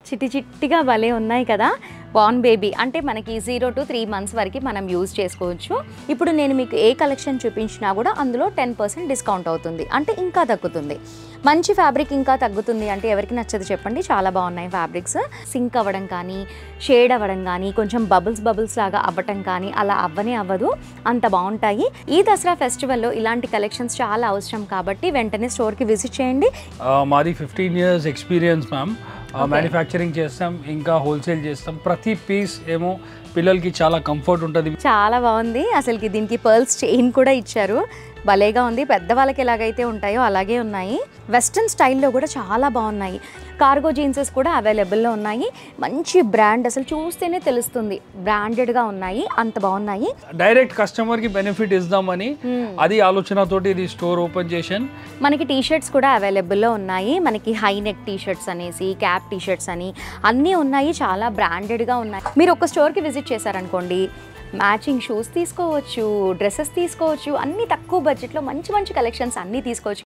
చిట్టి చిట్టిగా భలే ఉన్నాయి కదా. బార్న్ బేబీ అంటే మనకి 0 to 3 months వరకు మనం యూజ్ చేసుకోవచ్చు. ఇప్పుడు నేను మీకు ఏ కలెక్షన్ చూపించినా కూడా అందులో 10% డిస్కౌంట్ అవుతుంది, అంటే ఇంకా తగ్గుతుంది. మంచి ఫ్యాబ్రిక్ ఇంకా తగ్గుతుంది అంటే ఎవరికి నచ్చదు చెప్పండి. చాలా బాగున్నాయి ఫ్యాబ్రిక్స్. సింక్ అవ్వడం కానీ, షేడ్ అవ్వడం కానీ, కొంచెం బబుల్స్ లాగా అవ్వటం కానీ అలా అవ్వదు, అంత బాగుంటాయి. ఈ దసరా ఫెస్టివల్లో ఇలాంటి కలెక్షన్స్ చాలా అవసరం కాబట్టి వెంటనే స్టోర్కి విజిట్ చేయండి. మాది 15 years ఎక్స్పీరియన్స్ మ్యామ్. మ్యానుఫ్యాక్చరింగ్ చేస్తాం, ఇంకా హోల్సేల్ చేస్తాం. ప్రతి పీస్ ఏమో పిల్లలకి చాలా కంఫర్ట్ ఉంటుంది. చాలా బాగుంది. అసలుకి దీనికి పర్ల్స్ చైన్ కూడా ఇచ్చారు, భలేగా ఉంది. పెద్దవాళ్ళకి ఎలాగైతే ఉంటాయో అలాగే ఉన్నాయి. వెస్ట్రన్ స్టైల్లో కూడా చాలా బాగున్నాయి. కార్గో జీన్సెస్ కూడా అవైలబుల్లో ఉన్నాయి. మంచి బ్రాండ్, అసలు చూస్తేనే తెలుస్తుంది బ్రాండెడ్గా ఉన్నాయి, అంత బాగున్నాయి. డైరెక్ట్ కస్టమర్కి బెనిఫిట్ ఇద్దామని అది ఆలోచనతోటి ఇది స్టోర్ ఓపెన్ చేశాను. మనకి టీషర్ట్స్ కూడా అవైలబుల్లో ఉన్నాయి. మనకి హై నెక్ టీషర్ట్స్ అనేసి, క్యాప్ టీషర్ట్స్ అని అన్నీ ఉన్నాయి. చాలా బ్రాండెడ్గా ఉన్నాయి. మీరు ఒక స్టోర్కి విజిట్ చేశారనుకోండి, మ్యాచింగ్ షూస్ తీసుకోవచ్చు, డ్రెస్సెస్ తీసుకోవచ్చు, అన్నీ తక్కువ బడ్జెట్లో మంచి మంచి కలెక్షన్స్ అన్నీ తీసుకోవచ్చు.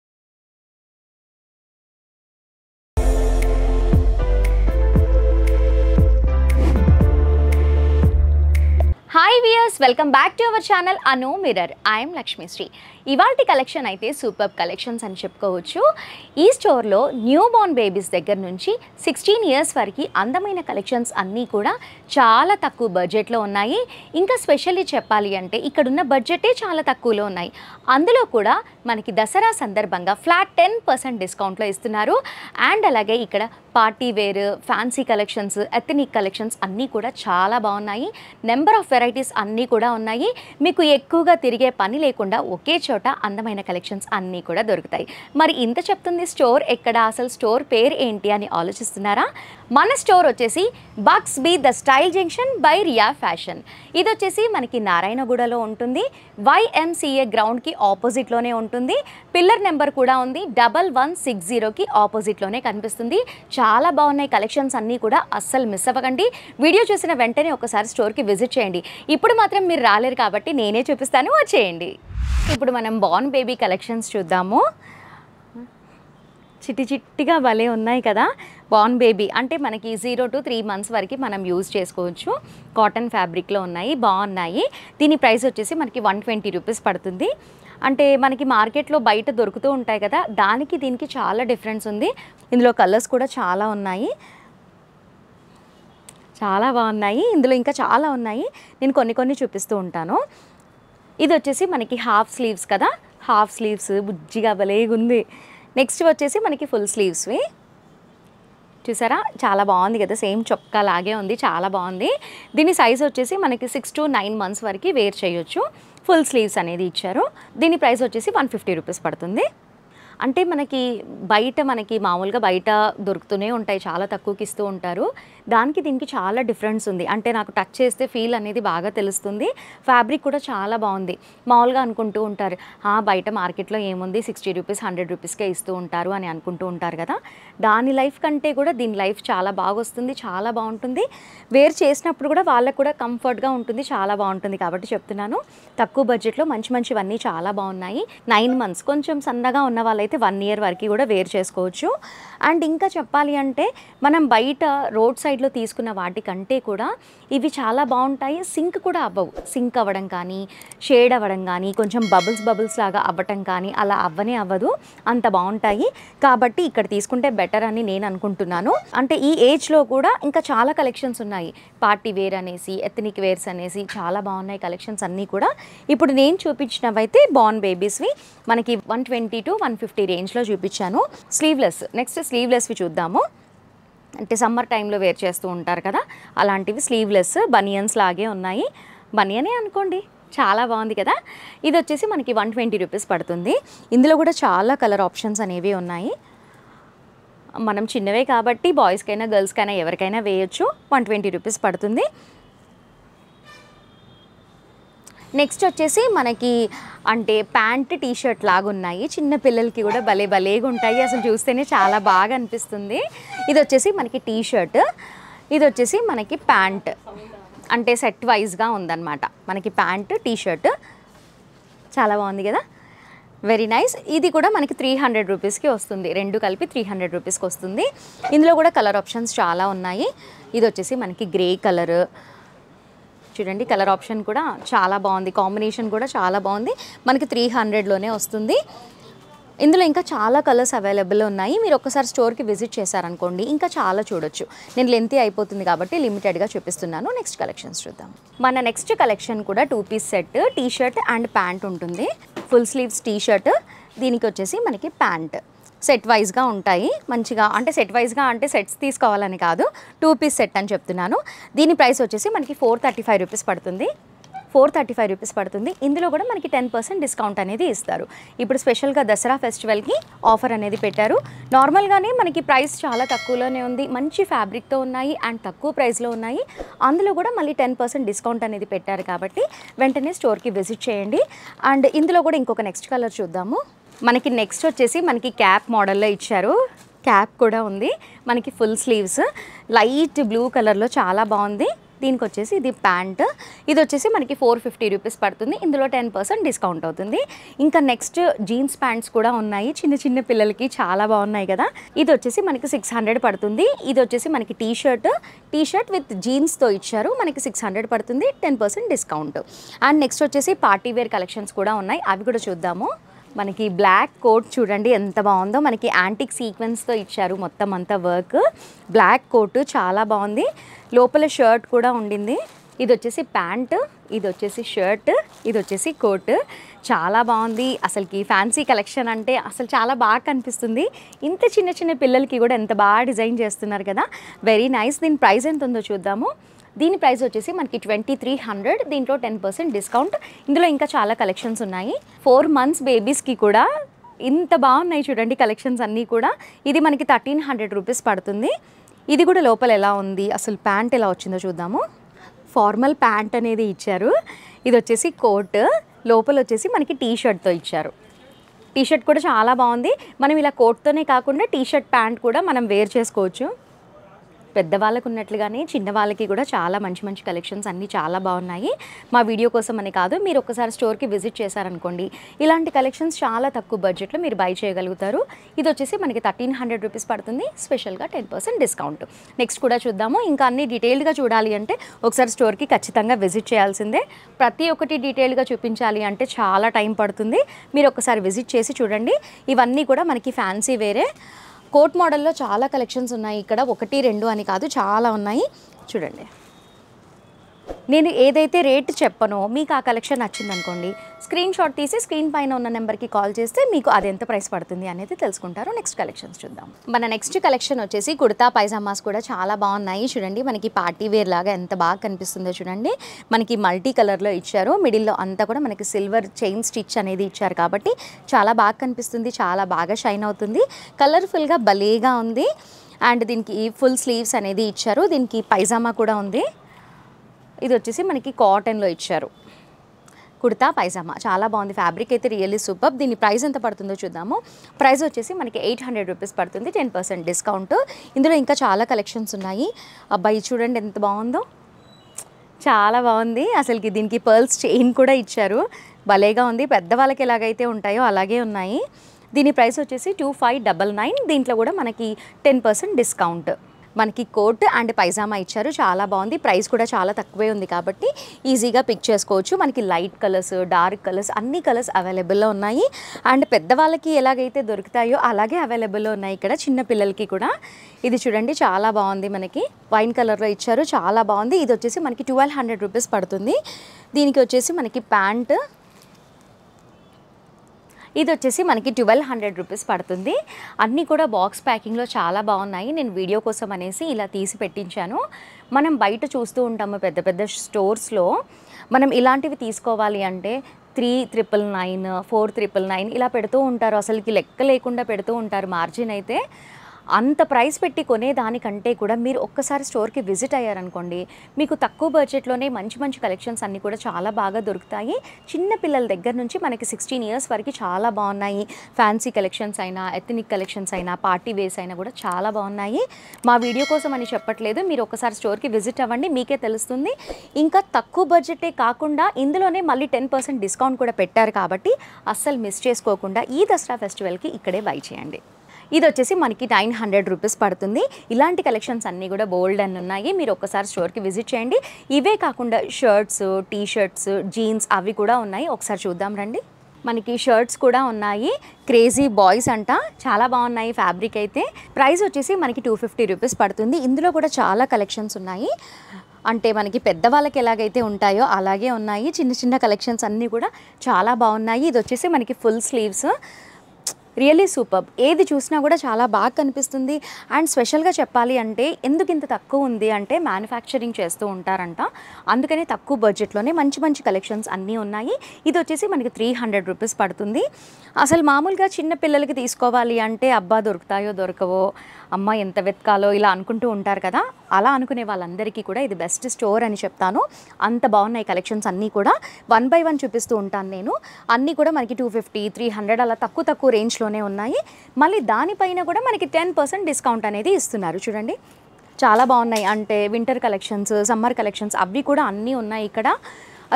Hi viewers, welcome back to our channel Anu mirror. I'm Lakshmisri. ఇవాల్టి కలెక్షన్ అయితే సూపర్ కలెక్షన్స్ అని చెప్పుకోవచ్చు. ఈ స్టోర్లో న్యూ బోర్న్ బేబీస్ దగ్గర నుంచి 16 years వరకు అందమైన కలెక్షన్స్ అన్నీ కూడా చాలా తక్కువ బడ్జెట్లో ఉన్నాయి. ఇంకా స్పెషల్లీ చెప్పాలి అంటే ఇక్కడున్న బడ్జెటే చాలా తక్కువలో ఉన్నాయి. అందులో కూడా మనకి దసరా సందర్భంగా ఫ్లాట్ 10% డిస్కౌంట్లో ఇస్తున్నారు. అండ్ అలాగే ఇక్కడ party wear, fancy collections, ethnic collections అన్నీ కూడా చాలా బాగున్నాయి. నెంబర్ ఆఫ్ వెరైటీస్ అన్నీ కూడా ఉన్నాయి. మీకు ఎక్కువగా తిరిగే పని లేకుండా ఒకే చోట అందమైన కలెక్షన్స్ అన్నీ కూడా దొరుకుతాయి. మరి ఇంత చెప్తుంది స్టోర్ ఎక్కడ, అసలు స్టోర్ పేరు ఏంటి అని ఆలోచిస్తున్నారా? మన స్టోర్ వచ్చేసి bucks be the style junction by Riya fashion. ఇది వచ్చేసి మనకి నారాయణగూడలో ఉంటుంది. YMCA గ్రౌండ్కి ఆపోజిట్లోనే ఉంటుంది. పిల్లర్ నెంబర్ కూడా ఉంది, 1160కి ఆపోజిట్లోనే కనిపిస్తుంది. చాలా బాగున్నాయి కలెక్షన్స్ అన్నీ కూడా, అస్సలు మిస్ అవ్వకండి. వీడియో చూసిన వెంటనే ఒకసారి స్టోర్కి విజిట్ చేయండి. ఇప్పుడు మాత్రం మీరు రాలేరు కాబట్టి నేనే చూపిస్తాను, వచ్చేయండి. ఇప్పుడు మనం బార్న్ బేబీ కలెక్షన్స్ చూద్దాము. చిట్టి చిట్టిగా భలే ఉన్నాయి కదా. బార్న్ బేబీ అంటే మనకి 0 to 3 months వరకు మనం యూజ్ చేసుకోవచ్చు. కాటన్ ఫ్యాబ్రిక్లో ఉన్నాయి, బాగున్నాయి. దీని ప్రైస్ వచ్చేసి మనకి 120 రూపీస్ పడుతుంది. అంటే మనకి మార్కెట్లో బయట దొరుకుతూ ఉంటాయి కదా, దానికి దీనికి చాలా డిఫరెన్స్ ఉంది. ఇందులో కలర్స్ కూడా చాలా ఉన్నాయి, చాలా బాగున్నాయి. ఇందులో ఇంకా చాలా ఉన్నాయి, నేను కొన్ని చూపిస్తూ ఉంటాను. ఇది వచ్చేసి మనకి హాఫ్ స్లీవ్స్ కదా, హాఫ్ స్లీవ్స్ బుజ్జిగా భలేగా ఉంది. నెక్స్ట్ వచ్చేసి మనకి ఫుల్ స్లీవ్స్వి చూసారా, చాలా బాగుంది కదా, సేమ్ చొక్కా లాగే ఉంది, చాలా బాగుంది. దీని సైజ్ వచ్చేసి మనకి 6 to 9 months వరకు వేర్ చేయొచ్చు. ఫుల్ స్లీవ్స్ అనేది ఇచ్చారు. దీని ప్రైస్ వచ్చేసి 150 రూపీస్ పడుతుంది. అంటే మనకి మామూలుగా బయట దొరుకుతూనే ఉంటాయి, చాలా తక్కువకి ఇస్తూ ఉంటారు. దానికి దీనికి చాలా డిఫరెన్స్ ఉంది. అంటే నాకు టచ్ చేస్తే ఫీల్ అనేది బాగా తెలుస్తుంది. ఫ్యాబ్రిక్ కూడా చాలా బాగుంది. మామూలుగా అనుకుంటూ ఉంటారు, బయట మార్కెట్లో ఏముంది 60 రూపీస్ 100 రూపీస్కే ఇస్తూ ఉంటారు అని అనుకుంటూ ఉంటారు కదా. దాని లైఫ్ కంటే కూడా దీని లైఫ్ చాలా బాగా వస్తుంది, చాలా బాగుంటుంది. వేర్ చేసినప్పుడు కూడా వాళ్ళకు కూడా కంఫర్ట్గా ఉంటుంది, చాలా బాగుంటుంది. కాబట్టి చెప్తున్నాను, తక్కువ బడ్జెట్లో మంచివన్నీ చాలా బాగున్నాయి. 9 months కొంచెం సన్నగా ఉన్న వాళ్ళైతే 1 year వరకు కూడా వేర్ చేసుకోవచ్చు. అండ్ ఇంకా చెప్పాలి అంటే మనం బయట రోడ్ సైడ్లో తీసుకున్న వాటికంటే కూడా ఇవి చాలా బాగుంటాయి. సింక్ కూడా అవ్వవు, సింక్ అవ్వడం కానీ, షేడ్ అవ్వడం కానీ, కొంచెం బబుల్స్ లాగా అవ్వటం కానీ అలా అవ్వదు, అంత బాగుంటాయి. కాబట్టి ఇక్కడ తీసుకుంటే బెటర్ అని నేను అనుకుంటున్నాను. అంటే ఈ ఏజ్లో కూడా ఇంకా చాలా కలెక్షన్స్ ఉన్నాయి. పార్టీ వేర్ అనేసి, ఎథనిక్ వేర్స్ అనేసి చాలా బాగున్నాయి కలెక్షన్స్ అన్నీ కూడా. ఇప్పుడు నేను చూపించినవైతే బార్న్ బేబీస్వి మనకి 120 to 150 రేంజ్లో చూపించాను. స్లీవ్లెస్, నెక్స్ట్ స్లీవ్లెస్వి చూద్దాము. అంటే సమ్మర్ టైంలో వేర్ చేస్తూ ఉంటారు కదా, అలాంటివి స్లీవ్లెస్ బనియన్స్ లాగే ఉన్నాయి. బనియనే అనుకోండి, చాలా బాగుంది కదా. ఇది వచ్చేసి మనకి 120 రూపీస్ పడుతుంది. ఇందులో కూడా చాలా కలర్ ఆప్షన్స్ అనేవి ఉన్నాయి. మనం చిన్నవే కాబట్టి బాయ్స్కైనా గర్ల్స్కైనా ఎవరికైనా వేయచ్చు. 120 రూపీస్ పడుతుంది. నెక్స్ట్ వచ్చేసి మనకి అంటే ప్యాంట్ టీషర్ట్ లాగా ఉన్నాయి. చిన్న పిల్లలకి కూడా భలేగా ఉంటాయి, అసలు చూస్తేనే చాలా బాగా అనిపిస్తుంది. ఇది వచ్చేసి మనకి టీషర్ట్, ఇది వచ్చేసి మనకి ప్యాంట్, అంటే సెట్ వైజ్గా ఉందన్నమాట. మనకి ప్యాంట్ టీషర్ట్ చాలా బాగుంది కదా. Very nice. ఇది కూడా మనకి 300 రూపీస్కి వస్తుంది, రెండు కలిపి 300 రూపీస్కి వస్తుంది. ఇందులో కూడా కలర్ ఆప్షన్స్ చాలా ఉన్నాయి. ఇది వచ్చేసి మనకి గ్రే కలర్, చూడండి కలర్ ఆప్షన్ కూడా చాలా బాగుంది, కాంబినేషన్ కూడా చాలా బాగుంది. మనకి 300లోనే వస్తుంది. ఇందులో ఇంకా చాలా కలర్స్ అవైలబుల్ ఉన్నాయి. మీరు ఒక్కసారి స్టోర్కి విజిట్ చేశారనుకోండి ఇంకా చాలా చూడొచ్చు. నేను లెంతీ అయిపోతుంది కాబట్టి లిమిటెడ్గా చూపిస్తున్నాను. నెక్స్ట్ కలెక్షన్స్ చూద్దాం. మన నెక్స్ట్ కలెక్షన్ కూడా 2 piece set, T shirt and pant ఉంటుంది. ఫుల్ స్లీవ్స్ టీ షర్ట్, దీనికి వచ్చేసి మనకి ప్యాంట్ సెట్ వైజ్గా ఉంటాయి మంచిగా. అంటే సెట్ వైజ్గా అంటే సెట్స్ తీసుకోవాలని కాదు, 2 పీస్ సెట్ అని చెప్తున్నాను. దీని ప్రైస్ వచ్చేసి మనకి 435 రూపీస్ పడుతుంది. 435 రూపీస్ పడుతుంది. ఇందులో కూడా మనకి 10% డిస్కౌంట్ అనేది ఇస్తారు. ఇప్పుడు స్పెషల్గా దసరా ఫెస్టివల్కి ఆఫర్ అనేది పెట్టారు. నార్మల్గానే మనకి ప్రైస్ చాలా తక్కువలోనే ఉంది, మంచి ఫ్యాబ్రిక్తో ఉన్నాయి అండ్ తక్కువ ప్రైస్లో ఉన్నాయి. అందులో కూడా మళ్ళీ 10% డిస్కౌంట్ అనేది పెట్టారు కాబట్టి వెంటనే స్టోర్కి విజిట్ చేయండి. అండ్ ఇందులో కూడా ఇంకొక నెక్స్ట్ కలర్ చూద్దాము. మనకి నెక్స్ట్ వచ్చేసి మనకి క్యాప్ మోడల్లో ఇచ్చారు, క్యాప్ కూడా ఉంది. మనకి ఫుల్ స్లీవ్స్ లైట్ బ్లూ కలర్లో చాలా బాగుంది. దీనికి వచ్చేసి ఇది ప్యాంట్, ఇది వచ్చేసి మనకి 450 రూపీస్ పడుతుంది. ఇందులో 10% డిస్కౌంట్ అవుతుంది. ఇంకా నెక్స్ట్ జీన్స్ ప్యాంట్స్ కూడా ఉన్నాయి, చిన్న చిన్న పిల్లలకి చాలా బాగున్నాయి కదా. ఇది వచ్చేసి మనకి 600 పడుతుంది. ఇది వచ్చేసి మనకి టీ షర్ట్ విత్ జీన్స్తో ఇచ్చారు, మనకి 600 పడుతుంది, 10% డిస్కౌంట్. అండ్ నెక్స్ట్ వచ్చేసి పార్టీ వేర్ కలెక్షన్స్ కూడా ఉన్నాయి, అవి కూడా చూద్దాము. మనకి బ్లాక్ కోట్ చూడండి ఎంత బాగుందో, మనకి యాంటిక్ సీక్వెన్స్తో ఇచ్చారు మొత్తం అంతా వర్క్. బ్లాక్ కోట్ చాలా బాగుంది, లోపల షర్ట్ కూడా ఉండింది. ఇది వచ్చేసి ప్యాంట్, ఇది వచ్చేసి షర్ట్, ఇది వచ్చేసి కోట్. చాలా బాగుంది. అసలుకి ఫ్యాన్సీ కలెక్షన్ అంటే అసలు చాలా బాగా కనిపిస్తుంది. ఇంత చిన్న చిన్న పిల్లలకి కూడా ఎంత బాగా డిజైన్ చేస్తున్నారు కదా, వెరీ నైస్. దీని ప్రైస్ ఎంత ఉందో చూద్దాము. దీని ప్రైస్ వచ్చేసి మనకి 2300, దీంట్లో 10% డిస్కౌంట్. ఇందులో ఇంకా చాలా కలెక్షన్స్ ఉన్నాయి. 4 months బేబీస్కి కూడా ఇంత బాగున్నాయి చూడండి కలెక్షన్స్ అన్నీ కూడా. ఇది మనకి 1300 రూపీస్ పడుతుంది. ఇది కూడా లోపల ఎలా ఉంది, అసలు ప్యాంట్ ఎలా వచ్చిందో చూద్దాము. ఫార్మల్ ప్యాంట్ అనేది ఇచ్చారు. ఇది వచ్చేసి కోట్, లోపల వచ్చేసి మనకి టీ షర్ట్తో ఇచ్చారు. టీ షర్ట్ కూడా చాలా బాగుంది. మనం ఇలా కోట్తోనే కాకుండా టీ షర్ట్ ప్యాంట్ కూడా మనం వేర్ చేసుకోవచ్చు. పెద్దవాళ్ళకు ఉన్నట్లుగానే చిన్న వాళ్ళకి కూడా చాలా మంచి మంచి కలెక్షన్స్ అన్నీ చాలా బాగున్నాయి. మా వీడియో కోసం అని కాదు, మీరు ఒకసారి స్టోర్కి విజిట్ చేశారనుకోండి ఇలాంటి కలెక్షన్స్ చాలా తక్కువ బడ్జెట్లో మీరు బై చేయగలుగుతారు. ఇది వచ్చేసి మనకి 1300 రూపీస్ పడుతుంది, స్పెషల్గా 10% డిస్కౌంట్. నెక్స్ట్ కూడా చూద్దాము. ఇంకా అన్ని డీటెయిల్డ్గా చూడాలి అంటే ఒకసారి స్టోర్కి ఖచ్చితంగా విజిట్ చేయాల్సిందే. ప్రతి ఒక్కటి డీటెయిల్గా చూపించాలి అంటే చాలా టైం పడుతుంది. మీరు ఒకసారి విజిట్ చేసి చూడండి. ఇవన్నీ కూడా మనకి ఫ్యాన్సీ వేరే కోట్ మోడల్లో చాలా కలెక్షన్స్ ఉన్నాయి. ఇక్కడ 1, 2 అని కాదు, చాలా ఉన్నాయి చూడండి. నేను ఏదైతే రేట్ చెప్పనో మీకు ఆ కలెక్షన్ నచ్చిందనుకోండి, స్క్రీన్ షాట్ తీసి స్క్రీన్ పైన ఉన్న నెంబర్కి కాల్ చేస్తే మీకు అది ఎంత ప్రైస్ పడుతుంది అనేది తెలుసుకుంటారు. నెక్స్ట్ కలెక్షన్స్ చూద్దాం. మన నెక్స్ట్ కలెక్షన్ వచ్చేసి కుర్తా పైజామాస్ కూడా చాలా బాగున్నాయి చూడండి. మనకి పార్టీ వేర్ లాగా ఎంత బాగా కనిపిస్తుందో చూడండి. మనకి మల్టీ కలర్లో ఇచ్చారు, మిడిల్లో అంతా కూడా మనకి సిల్వర్ చైన్ స్టిచ్ అనేది ఇచ్చారు కాబట్టి చాలా బాగా కనిపిస్తుంది, చాలా బాగా షైన్ అవుతుంది. కలర్ఫుల్గా భలేగా ఉంది. అండ్ దీనికి ఫుల్ స్లీవ్స్ అనేది ఇచ్చారు. దీనికి పైజామా కూడా ఉంది. ఇది వచ్చేసి మనకి కాటన్లో ఇచ్చారు కుర్తా పైజామా, చాలా బాగుంది. ఫ్యాబ్రిక్ అయితే రియల్లీ సూపర్. దీని ప్రైస్ ఎంత పడుతుందో చూద్దాము. ప్రైస్ వచ్చేసి మనకి 800 రూపీస్ పడుతుంది, 10% డిస్కౌంట్. ఇందులో ఇంకా చాలా కలెక్షన్స్ ఉన్నాయి. అబ్బాయి చూడండి ఎంత బాగుందో, చాలా బాగుంది. అసలుకి దీనికి పర్ల్స్ చైన్ కూడా ఇచ్చారు, భలేగా ఉంది. పెద్దవాళ్ళకి ఎలాగైతే ఉంటాయో అలాగే ఉన్నాయి. దీని ప్రైస్ వచ్చేసి 2599. దీంట్లో కూడా మనకి 10% డిస్కౌంట్. మనకి కోట్ అండ్ పైజామా ఇచ్చారు, చాలా బాగుంది. ప్రైస్ కూడా చాలా తక్కువే ఉంది కాబట్టి ఈజీగా పిక్ చేసుకోవచ్చు. మనకి లైట్ కలర్స్, డార్క్ కలర్స్, అన్ని కలర్స్ అవైలబుల్లో ఉన్నాయి. అండ్ పెద్దవాళ్ళకి ఎలాగైతే దొరుకుతాయో అలాగే అవైలబుల్లో ఉన్నాయి ఇక్కడ చిన్న పిల్లలకి కూడా. ఇది చూడండి చాలా బాగుంది, మనకి వైన్ కలర్లో ఇచ్చారు, చాలా బాగుంది. ఇది వచ్చేసి మనకి 1200 రూపీస్ పడుతుంది. దీనికి వచ్చేసి మనకి ప్యాంట్, ఇది వచ్చేసి మనకి 1200 రూపీస్ పడుతుంది. అన్నీ కూడా బాక్స్ ప్యాకింగ్లో చాలా బాగున్నాయి. నేను వీడియో కోసం అనేసి ఇలా తీసి పెట్టించాను. మనం బయట చూస్తూ ఉంటాము పెద్ద పెద్ద స్టోర్స్లో, మనం ఇలాంటివి తీసుకోవాలి అంటే 3999, 4999 ఇలా పెడుతూ ఉంటారు. అసలుకి లెక్క లేకుండా పెడుతూ ఉంటారు మార్జిన్ అయితే. అంత ప్రైస్ పెట్టి కొనేదానికంటే కూడా మీరు ఒక్కసారి స్టోర్కి విజిట్ అయ్యారనుకోండి, మీకు తక్కువ బడ్జెట్లోనే మంచి మంచి కలెక్షన్స్ అన్నీ కూడా చాలా బాగా దొరుకుతాయి. చిన్న పిల్లల దగ్గర నుంచి మనకి 16 ఇయర్స్ వరకు చాలా బాగున్నాయి. ఫ్యాన్సీ కలెక్షన్స్ అయినా, ఎథనిక్ కలెక్షన్స్ అయినా, పార్టీ వేస్ అయినా కూడా చాలా బాగున్నాయి. మా వీడియో కోసం అని చెప్పట్లేదు, మీరు ఒకసారి స్టోర్కి విజిట్ అవ్వండి, మీకే తెలుస్తుంది. ఇంకా తక్కువ బడ్జెటే కాకుండా ఇందులోనే మళ్ళీ 10% డిస్కౌంట్ కూడా పెట్టారు కాబట్టి అస్సలు మిస్ చేసుకోకుండా ఈ దసరా ఫెస్టివల్కి ఇక్కడే బై చేయండి. ఇది వచ్చేసి మనకి 900 రూపీస్ పడుతుంది. ఇలాంటి కలెక్షన్స్ అన్నీ కూడా బోల్డ్ అని ఉన్నాయి, మీరు ఒక్కసారి స్టోర్కి విజిట్ చేయండి. ఇవే కాకుండా షర్ట్స్, టీ షర్ట్స్, జీన్స్ అవి కూడా ఉన్నాయి, ఒకసారి చూద్దాం రండి. మనకి షర్ట్స్ కూడా ఉన్నాయి, క్రేజీ బాయ్స్ అంట, చాలా బాగున్నాయి. ఫ్యాబ్రిక్ అయితే ప్రైస్ వచ్చేసి మనకి 250 రూపీస్ పడుతుంది. ఇందులో కూడా చాలా కలెక్షన్స్ ఉన్నాయి, అంటే మనకి పెద్దవాళ్ళకి ఎలాగైతే ఉంటాయో అలాగే ఉన్నాయి. చిన్న చిన్న కలెక్షన్స్ అన్నీ కూడా చాలా బాగున్నాయి. ఇది వచ్చేసి మనకి ఫుల్ స్లీవ్స్, రియల్లీ సూపర్. ఏది చూసినా కూడా చాలా బాగా కనిపిస్తుంది. అండ్ స్పెషల్గా చెప్పాలి అంటే ఎందుకు ఇంత తక్కువ ఉంది అంటే మ్యానుఫ్యాక్చరింగ్ చేస్తూ ఉంటారంట, అందుకని తక్కువ బడ్జెట్లోనే మంచి మంచి కలెక్షన్స్ అన్నీ ఉన్నాయి. ఇది వచ్చేసి మనకి 300 రూపీస్ పడుతుంది. అసలు మామూలుగా చిన్న పిల్లలకి తీసుకోవాలి అంటే అబ్బా దొరుకుతాయో దొరకవో, అమ్మ ఎంత వెతకాలో ఇలా అనుకుంటూ ఉంటారు కదా, అలా అనుకునే వాళ్ళందరికీ కూడా ఇది బెస్ట్ స్టోర్ అని చెప్తాను. అంత బాగున్నాయి కలెక్షన్స్ అన్నీ కూడా. 1 by 1 చూపిస్తూ ఉంటాను నేను. అన్నీ కూడా మనకి 250, 300 అలా తక్కువ రేంజ్లోనే ఉన్నాయి. మళ్ళీ దానిపైన కూడా మనకి 10% డిస్కౌంట్ అనేది ఇస్తున్నారు. చూడండి చాలా బాగున్నాయి, అంటే వింటర్ కలెక్షన్స్, సమ్మర్ కలెక్షన్స్ అవి కూడా అన్నీ ఉన్నాయి ఇక్కడ.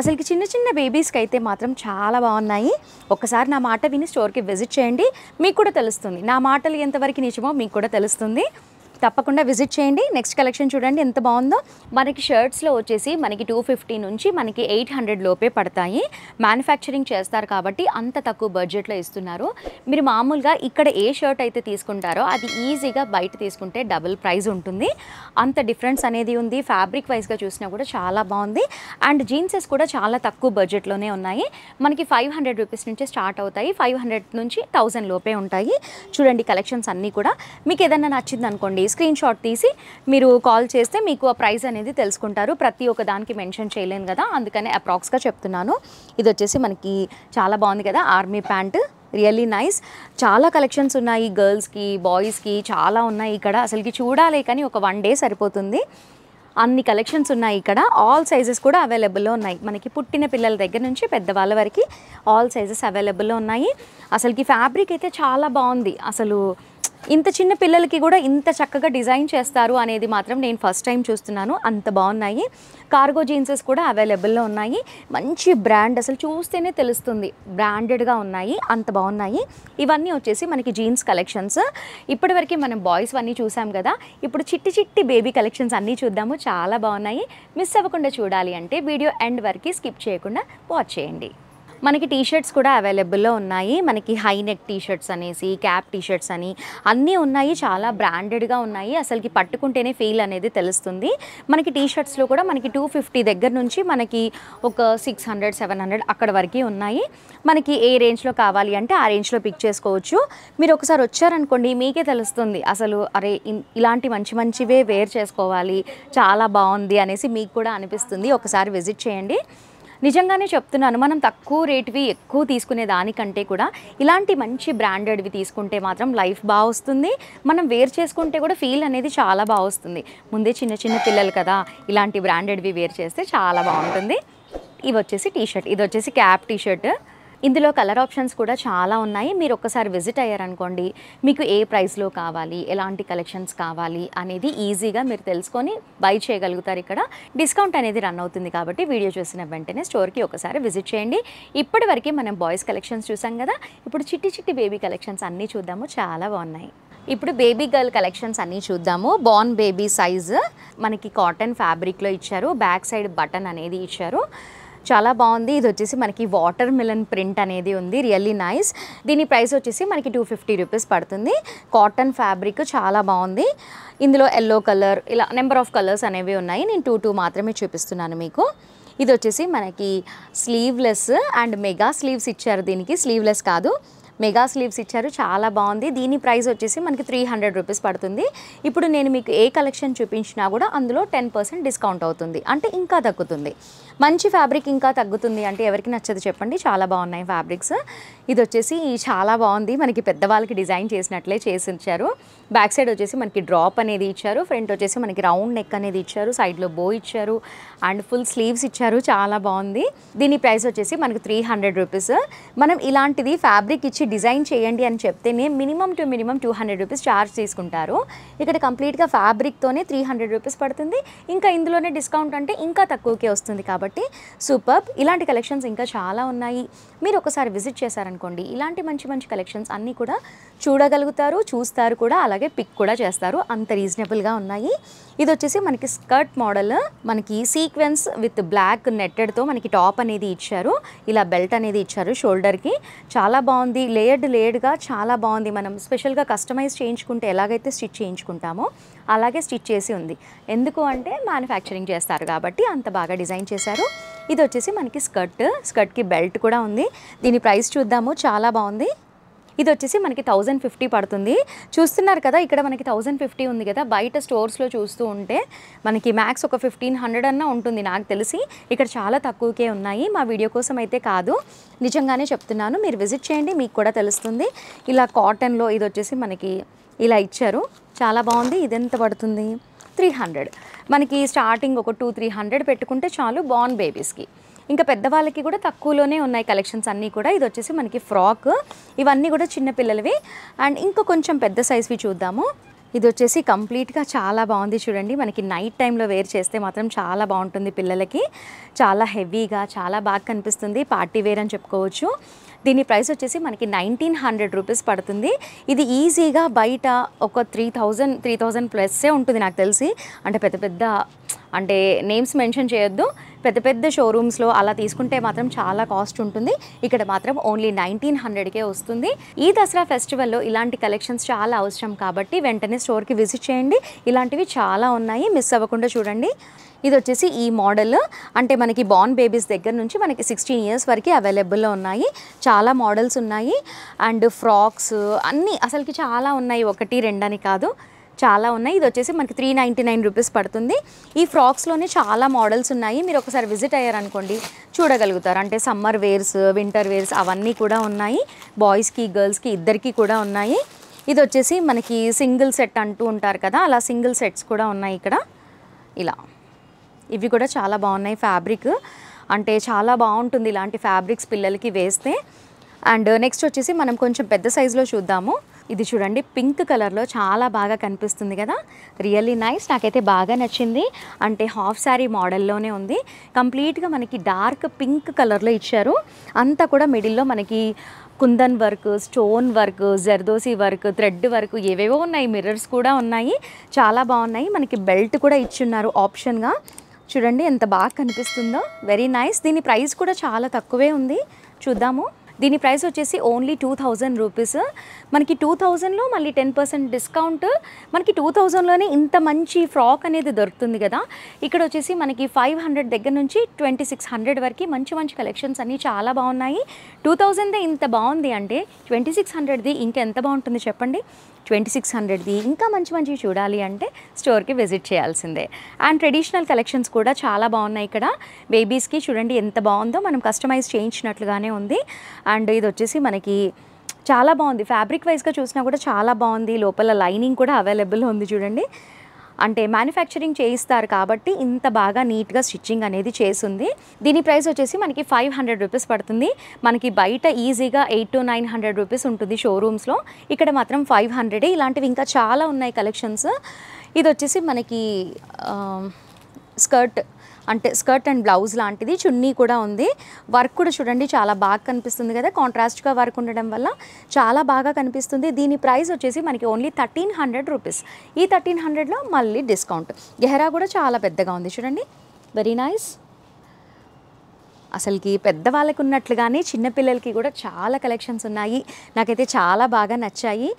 అసలుకి చిన్న చిన్న బేబీస్కి అయితే మాత్రం చాలా బాగున్నాయి. ఒక్కసారి నా మాట విని స్టోర్కి విజిట్ చేయండి, మీకు కూడా తెలుస్తుంది. నా మాటలు ఎంతవరకు నిజమో మీకు కూడా తెలుస్తుంది. తప్పకుండా విజిట్ చేయండి. నెక్స్ట్ కలెక్షన్ చూడండి ఎంత బాగుందో. మనకి షర్ట్స్లో వచ్చేసి మనకి 250 నుంచి మనకి 800 లోపే పడతాయి. మ్యానుఫ్యాక్చరింగ్ చేస్తారు కాబట్టి అంత తక్కువ బడ్జెట్లో ఇస్తున్నారు. మీరు మామూలుగా ఇక్కడ ఏ షర్ట్ అయితే తీసుకుంటారో అది ఈజీగా బయట తీసుకుంటే డబుల్ ప్రైస్ ఉంటుంది, అంత డిఫరెన్స్ అనేది ఉంది. ఫ్యాబ్రిక్ వైజ్గా చూసినా కూడా చాలా బాగుంది. అండ్ జీన్సెస్ కూడా చాలా తక్కువ బడ్జెట్లోనే ఉన్నాయి. మనకి 500 రూపీస్ నుంచి స్టార్ట్ అవుతాయి, 500 నుంచి 1000 లోపే ఉంటాయి. చూడండి కలెక్షన్స్ అన్నీ కూడా. మీకు ఏదైనా నచ్చింది అనుకోండి, స్క్రీన్ షాట్ తీసి మీరు కాల్ చేస్తే మీకు ఆ ప్రైస్ అనేది తెలుసుకుంటారు. ప్రతి ఒక్క దానికి మెన్షన్ చేయలేను కదా, అందుకనే అప్రాక్స్గా చెప్తున్నాను. ఇది వచ్చేసి మనకి చాలా బాగుంది కదా, ఆర్మీ ప్యాంట్, రియల్లీ నైస్. చాలా కలెక్షన్స్ ఉన్నాయి, గర్ల్స్కి, బాయ్స్కి చాలా ఉన్నాయి ఇక్కడ. అసలుకి చూడాలి కానీ ఒక 1 డే సరిపోతుంది, అన్ని కలెక్షన్స్ ఉన్నాయి ఇక్కడ. ఆల్ సైజెస్ కూడా అవైలబుల్లో ఉన్నాయి. మనకి పుట్టిన పిల్లల దగ్గర నుంచి పెద్దవాళ్ళ వరకు ఆల్ సైజెస్ అవైలబుల్లో ఉన్నాయి. అసలుకి ఫ్యాబ్రిక్ అయితే చాలా బాగుంది. అసలు ఇంత చిన్న పిల్లలకి కూడా ఇంత చక్కగా డిజైన్ చేస్తారు అనేది మాత్రం నేను ఫస్ట్ టైం చూస్తున్నాను, అంత బాగున్నాయి. కార్గో జీన్సెస్ కూడా అవైలబుల్లో ఉన్నాయి, మంచి బ్రాండ్, అసలు చూస్తేనే తెలుస్తుంది బ్రాండెడ్గా ఉన్నాయి, అంత బాగున్నాయి. ఇవన్నీ వచ్చేసి మనకి జీన్స్ కలెక్షన్స్. ఇప్పటివరకు మనం బాయ్స్ అన్నీ చూసాం కదా, ఇప్పుడు చిట్టి చిట్టి బేబీ కలెక్షన్స్ అన్నీ చూద్దాము, చాలా బాగున్నాయి. మిస్ అవ్వకుండా చూడాలి అంటే వీడియో ఎండ్ వరకు స్కిప్ చేయకుండా వాచ్ చేయండి. మనకి టీ షర్ట్స్ కూడా అవైలబుల్లో ఉన్నాయి. మనకి హై నెక్ టీ షర్ట్స్ అనేసి, క్యాప్ టీ షర్ట్స్ అని అన్నీ ఉన్నాయి, చాలా బ్రాండెడ్గా ఉన్నాయి. అసలుకి పట్టుకుంటేనే ఫీల్ అనేది తెలుస్తుంది. మనకి టీ షర్ట్స్లో కూడా మనకి 250 దగ్గర నుంచి మనకి ఒక 600, 700 అక్కడ వరకు ఉన్నాయి. మనకి ఏ రేంజ్లో కావాలి అంటే ఆ రేంజ్లో పిక్ చేసుకోవచ్చు. మీరు ఒకసారి వచ్చారనుకోండి మీకే తెలుస్తుంది, అసలు అరే ఇలాంటి మంచి మంచివే వేర్ చేసుకోవాలి, చాలా బాగుంది అనేసి మీకు కూడా అనిపిస్తుంది. ఒకసారి విజిట్ చేయండి. నిజంగానే చెప్తున్నాను, మనం తక్కువ రేటువి ఎక్కువ తీసుకునే దానికంటే కూడా ఇలాంటి మంచి బ్రాండెడ్వి తీసుకుంటే మాత్రం లైఫ్ బాగా వస్తుంది. మనం వేర్ చేసుకుంటే కూడా ఫీల్ అనేది చాలా బాగా వస్తుంది. ముందే చిన్న చిన్న పిల్లలు కదా, ఇలాంటి బ్రాండెడ్వి వేర్ చేస్తే చాలా బాగుంటుంది. ఇవి వచ్చేసి టీ షర్ట్, ఇది వచ్చేసి క్యాప్ టీ షర్ట్. ఇందులో కలర్ ఆప్షన్స్ కూడా చాలా ఉన్నాయి. మీరు ఒక్కసారి విజిట్ అయ్యారనుకోండి, మీకు ఏ ప్రైస్లో కావాలి, ఎలాంటి కలెక్షన్స్ కావాలి అనేది ఈజీగా మీరు తెలుసుకొని బై చేయగలుగుతారు. ఇక్కడ డిస్కౌంట్ అనేది రన్ అవుతుంది కాబట్టి వీడియో చూసిన వెంటనే స్టోర్కి ఒకసారి విజిట్ చేయండి. ఇప్పటివరకు మనం బాయ్స్ కలెక్షన్స్ చూసాం కదా, ఇప్పుడు చిట్టి చిట్టి బేబీ కలెక్షన్స్ అన్నీ చూద్దాము, చాలా బాగున్నాయి. ఇప్పుడు బేబీ గర్ల్ కలెక్షన్స్ అన్నీ చూద్దాము. బార్న్ బేబీ సైజ్ మనకి కాటన్ ఫ్యాబ్రిక్లో ఇచ్చారు, బ్యాక్ సైడ్ బటన్ అనేది ఇచ్చారు, చాలా బాగుంది. ఇది వచ్చేసి మనకి వాటర్ మిలన్ ప్రింట్ అనేది ఉంది, రియల్లీ నైస్. దీని ప్రైస్ వచ్చేసి మనకి 250 రూపీస్ పడుతుంది. కాటన్ ఫ్యాబ్రిక్ చాలా బాగుంది. ఇందులో ఎల్లో కలర్, ఇలా నెంబర్ ఆఫ్ కలర్స్ అనేవి ఉన్నాయి. నేను 2 మాత్రమే చూపిస్తున్నాను మీకు. ఇది వచ్చేసి మనకి స్లీవ్లెస్ అండ్ మెగా స్లీవ్స్ ఇచ్చారు, దీనికి స్లీవ్లెస్ కాదు మెగా స్లీవ్స్ ఇచ్చారు, చాలా బాగుంది. దీని ప్రైస్ వచ్చేసి మనకి 300 రూపీస్ పడుతుంది. ఇప్పుడు నేను మీకు ఏ కలెక్షన్ చూపించినా కూడా అందులో 10% డిస్కౌంట్ అవుతుంది, అంటే ఇంకా తగ్గుతుంది. మంచి ఫ్యాబ్రిక్ ఇంకా తగ్గుతుంది అంటే ఎవరికి నచ్చదు చెప్పండి, చాలా బాగున్నాయి ఫ్యాబ్రిక్స్. ఇది వచ్చేసి చాలా బాగుంది, మనకి పెద్దవాళ్ళకి డిజైన్ చేసినట్లే చేసి ఇచ్చారు. బ్యాక్ సైడ్ వచ్చేసి మనకి డ్రాప్ అనేది ఇచ్చారు, ఫ్రంట్ వచ్చేసి మనకి రౌండ్ నెక్ అనేది ఇచ్చారు, సైడ్లో బో ఇచ్చారు అండ్ ఫుల్ స్లీవ్స్ ఇచ్చారు, చాలా బాగుంది. దీని ప్రైస్ వచ్చేసి మనకి 300 రూపీస్. మనం ఇలాంటిది ఫ్యాబ్రిక్ ఇచ్చి డిజైన్ చేయండి అని చెప్తేనే మినిమం 200 రూపీస్ ఛార్జ్ తీసుకుంటారు. ఇక్కడ కంప్లీట్గా ఫ్యాబ్రిక్తోనే 300 రూపీస్ పడుతుంది. ఇంకా ఇందులోనే డిస్కౌంట్ అంటే ఇంకా తక్కువకే వస్తుంది కాబట్టి సూపర్. ఇలాంటి కలెక్షన్స్ ఇంకా చాలా ఉన్నాయి. మీరు ఒకసారి విజిట్ చేశారనుకోండి, ఇలాంటి మంచి మంచి కలెక్షన్స్ అన్నీ కూడా చూడగలుగుతారు, చూస్తారు కూడా, అలాగే పిక్ కూడా చేస్తారు, అంత రీజనబుల్గా ఉన్నాయి. ఇది వచ్చేసి మనకి స్కర్ట్ మోడల్, మనకి సీక్వెన్స్ విత్ బ్లాక్ నెట్టెడ్తో మనకి టాప్ అనేది ఇచ్చారు, ఇలా బెల్ట్ అనేది ఇచ్చారు షోల్డర్కి, చాలా బాగుంది. లేయర్డ్గా చాలా బాగుంది. మనం స్పెషల్గా కస్టమైజ్ చేయించుకుంటే ఎలాగైతే స్టిచ్ చేయించుకుంటామో అలాగే స్టిచ్ చేసి ఉంది. ఎందుకు అంటే మ్యానుఫ్యాక్చరింగ్ చేస్తారు కాబట్టి అంత బాగా డిజైన్ చేశారు. ఇది వచ్చేసి మనకి స్కర్ట్కి బెల్ట్ కూడా ఉంది. దీని ప్రైస్ చూద్దాము, చాలా బాగుంది. ఇది వచ్చేసి మనకి 1050 పడుతుంది. చూస్తున్నారు కదా, ఇక్కడ మనకి 1050 ఉంది కదా, బయట స్టోర్స్లో చూస్తూ ఉంటే మనకి మ్యాక్స్ ఒక 1500 అన్నా ఉంటుంది నాకు తెలిసి. ఇక్కడ చాలా తక్కువకే ఉన్నాయి, మా వీడియో కోసం అయితే కాదు, నిజంగానే చెప్తున్నాను. మీరు విజిట్ చేయండి, మీకు కూడా తెలుస్తుంది. ఇలా కాటన్లో ఇది వచ్చేసి మనకి ఇలా ఇచ్చారు, చాలా బాగుంది. ఇది ఎంత పడుతుంది? 300. మనకి స్టార్టింగ్ ఒక 200-300 పెట్టుకుంటే చాలు బార్న్ బేబీస్కి. ఇంకా పెద్దవాళ్ళకి కూడా తక్కువలోనే ఉన్నాయి కలెక్షన్స్ అన్నీ కూడా. ఇది వచ్చేసి మనకి ఫ్రాక్, ఇవన్నీ కూడా చిన్నపిల్లలవి. అండ్ ఇంకా కొంచెం పెద్ద సైజ్వి చూద్దాము. ఇది వచ్చేసి కంప్లీట్గా చాలా బాగుంది చూడండి, మనకి నైట్ టైంలో వేర్ చేస్తే మాత్రం చాలా బాగుంటుంది పిల్లలకి. చాలా హెవీగా చాలా బాగా కనిపిస్తుంది, పార్టీ వేర్ అని చెప్పుకోవచ్చు. దీని ప్రైస్ వచ్చేసి మనకి 1900 రూపీస్ పడుతుంది. ఇది ఈజీగా బయట ఒక 3000 ప్లస్సే ఉంటుంది నాకు తెలిసి. అంటే పెద్ద అంటే నేమ్స్ మెన్షన్ చేయొద్దు, పెద్ద షోరూమ్స్లో అలా తీసుకుంటే మాత్రం చాలా కాస్ట్ ఉంటుంది. ఇక్కడ మాత్రం ఓన్లీ 1900కే వస్తుంది. ఈ దసరా ఫెస్టివల్లో ఇలాంటి కలెక్షన్స్ చాలా అవసరం కాబట్టి వెంటనే స్టోర్కి విజిట్ చేయండి. ఇలాంటివి చాలా ఉన్నాయి, మిస్ అవ్వకుండా చూడండి. ఇది వచ్చేసి ఈ మోడల్, అంటే మనకి బార్న్ బేబీస్ దగ్గర నుంచి మనకి 16 ఇయర్స్ వరకు అవైలబుల్లో ఉన్నాయి. చాలా మోడల్స్ ఉన్నాయి అండ్ ఫ్రాక్స్ అన్నీ అసలుకి చాలా ఉన్నాయి, 1-2 అని కాదు, చాలా ఉన్నాయి. ఇది వచ్చేసి మనకి 399 రూపీస్ పడుతుంది. ఈ ఫ్రాక్స్లోనే చాలా మోడల్స్ ఉన్నాయి, మీరు ఒకసారి విజిట్ అయ్యారనుకోండి చూడగలుగుతారు. అంటే సమ్మర్ వేర్స్, వింటర్ వేర్స్ అవన్నీ కూడా ఉన్నాయి, బాయ్స్కి గర్ల్స్కి ఇద్దరికి కూడా ఉన్నాయి. ఇది వచ్చేసి మనకి సింగిల్ సెట్ అంటూ ఉంటారు కదా, అలా సింగిల్ సెట్స్ కూడా ఉన్నాయి ఇక్కడ. ఇలా ఇవి కూడా చాలా బాగున్నాయి, ఫ్యాబ్రిక్ అంటే చాలా బాగుంటుంది ఇలాంటి ఫ్యాబ్రిక్స్ పిల్లలకి వేస్తే. అండ్ నెక్స్ట్ వచ్చేసి మనం కొంచెం పెద్ద సైజులో చూద్దాము. ఇది చూడండి, పింక్ కలర్లో చాలా బాగా కనిపిస్తుంది కదా, రియల్లీ నైస్, నాకైతే బాగా నచ్చింది. అంటే హాఫ్ శారీ మోడల్లోనే ఉంది, కంప్లీట్గా మనకి డార్క్ పింక్ కలర్లో ఇచ్చారు. అంతా కూడా మిడిల్లో మనకి kundan work, stone work, zardozi work, thread work ఏవేవో ఉన్నాయి, మిర్రర్స్ కూడా ఉన్నాయి, చాలా బాగున్నాయి. మనకి బెల్ట్ కూడా ఇచ్చున్నారు ఆప్షన్గా, చూడండి ఎంత బాగా కనిపిస్తుందో, వెరీ నైస్. దీని ప్రైస్ కూడా చాలా తక్కువే ఉంది, చూద్దాము. దీని ప్రైస్ వచ్చేసి ఓన్లీ 2000 రూపీస్. మనకి 2000లో మళ్ళీ 10% డిస్కౌంట్, మనకి 2000లోనే ఇంత మంచి ఫ్రాక్ అనేది దొరుకుతుంది కదా. ఇక్కడ వచ్చేసి మనకి 500 దగ్గర నుంచి 2600 వరకు మంచి మంచి కలెక్షన్స్ అన్నీ చాలా బాగున్నాయి. 2000దే ఇంత బాగుంది అంటే 2600ది ఇంకెంత బాగుంటుంది చెప్పండి. 2600ది ఇంకా మంచి మంచివి చూడాలి అంటే స్టోర్కి విజిట్ చేయాల్సిందే. అండ్ ట్రెడిషనల్ కలెక్షన్స్ కూడా చాలా బాగున్నాయి ఇక్కడ. బేబీస్కి చూడండి ఎంత బాగుందో, మనం కస్టమైజ్ చేయించినట్లుగానే ఉంది. అండ్ ఇది వచ్చేసి మనకి చాలా బాగుంది, ఫ్యాబ్రిక్ వైజ్గా చూసినా కూడా చాలా బాగుంది. లోపల లైనింగ్ కూడా అవైలబుల్ ఉంది చూడండి. అంటే మ్యానుఫ్యాక్చరింగ్ చేయిస్తారు కాబట్టి ఇంత బాగా నీట్గా స్టిచ్చింగ్ అనేది చేసింది. దీని ప్రైస్ వచ్చేసి మనకి 500 రూపీస్ పడుతుంది. మనకి బయట ఈజీగా 800-900 రూపీస్ ఉంటుంది షోరూమ్స్లో, ఇక్కడ మాత్రం 500. ఇలాంటివి ఇంకా చాలా ఉన్నాయి కలెక్షన్స్. ఇది వచ్చేసి మనకి స్కర్ట్, అంటే స్కర్ట్ అండ్ బ్లౌజ్ లాంటిది, చున్నీ కూడా ఉంది. వర్క్ కూడా చూడండి చాలా బాగా కనిపిస్తుంది కదా, కాంట్రాస్ట్గా వర్క్ ఉండడం వల్ల చాలా బాగా కనిపిస్తుంది. దీని ప్రైస్ వచ్చేసి మనకి ఓన్లీ 1300 రూపీస్. ఈ 1300లో మళ్ళీ డిస్కౌంట్. గెహరా కూడా చాలా పెద్దగా ఉంది చూడండి, వెరీ నైస్. అసలుకి పెద్దవాళ్ళకి ఉన్నట్లుగానే చిన్నపిల్లలకి కూడా చాలా కలెక్షన్స్ ఉన్నాయి, నాకైతే చాలా బాగా నచ్చాయి.